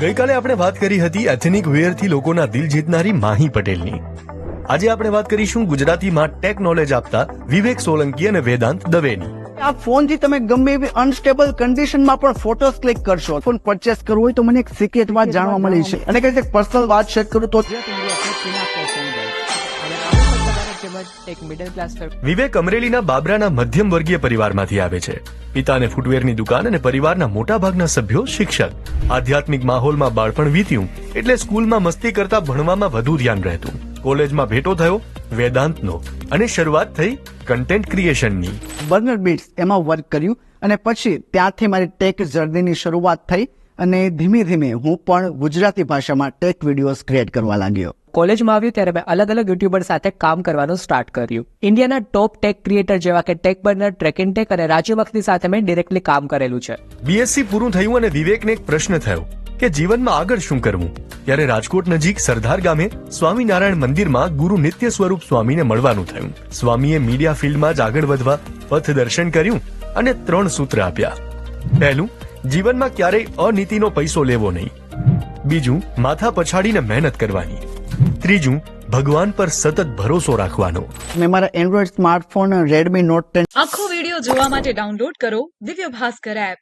ગઈકાલે આપણે વાત કરી હતી એથનિક વેરથી લોકોના દિલ જીતનારી માહી પટેલની. આજે આપણે વાત કરીશું ગુજરાતીમાં ટેક નોલેજ આપતા વિવેક સોલંકી અને વેદાંત દવેની. આ ફોનથી તમે ગમે એવી અનસ્ટેબલ કન્ડિશનમાં પણ ફોટોસ ક્લિક કરશો. ફોન પરચેસ કરવો હોય તો મને એક સિક્રેટ વાત જાણવા મળી છે અને કઈ પર્સનલ વાત શેર કરું તો વિવેક અમરેલીના બાબરાના મધ્યમ વર્ગીય પરિવારમાંથી આવે છે. પિતાને ફૂટવેરની દુકાન અને પરિવારના મોટા ભાગના સભ્યો શિક્ષક. આધ્યાત્મિક માહોલમાં બાળપણ વીત્યું એટલે સ્કૂલમાં મસ્તી કરતા ભણવામાં વધુ ધ્યાન રહેતું. કોલેજમાં ભેટો થયો વેદાંતનો અને શરૂઆત થઈ કન્ટેન્ટ ક્રિએશનની. બર્નર બીટ્સ એમાં વર્ક કર્યું અને પછી ત્યાંથી મારી ટેક જર્નીની શરૂઆત થઈ અને ધીમે ધીમે હું પણ ગુજરાતી ભાષામાં ટેક વિડીયોઝ ક્રિએટ કરવા લાગ્યો. કોલેજમાં આવ્યું ત્યારે મેં અલગ અલગ યુટ્યુબર સાથે કામ કરવાનું સ્ટાર્ટ કર્યું. ઇન્ડિયાના ટોપ ટેક ક્રિએટર જેવા કે tech burner, track and tech અને રાજુ મખની સાથે મેં ડિરેક્ટલી કામ કરેલું છે. બીએસસી પૂરું થયું અને વિવેકને એક પ્રશ્ન થયો કે જીવનમાં આગળ શું કરવું. ત્યારે રાજકોટ નજીક સરદાર ગામે સ્વામિનારાયણ મંદિરમાં ગુરુ નિત્ય સ્વરૂપ સ્વામીને મળવાનું થયું. સ્વામીએ મીડિયા ફિલ્ડમાં જ આગળ વધવા પથ દર્શન કર્યું અને 3 સૂત્ર આપ્યા. પહેલું, જીવનમાં ક્યારેય અનીતિનો પૈસો લેવો નહીં. બીજું, માથા પછાડીને મહેનત કરવાની. ત્રીજું, ભગવાન પર સતત ભરોસો રાખવાનો. મેં મારા એન્ડ્રોઈડ સ્માર્ટફોન રેડમી નોટ 10 આખો વિડિયો જોવા માટે ડાઉનલોડ કરો દિવ્ય ભાસ્કર એપ.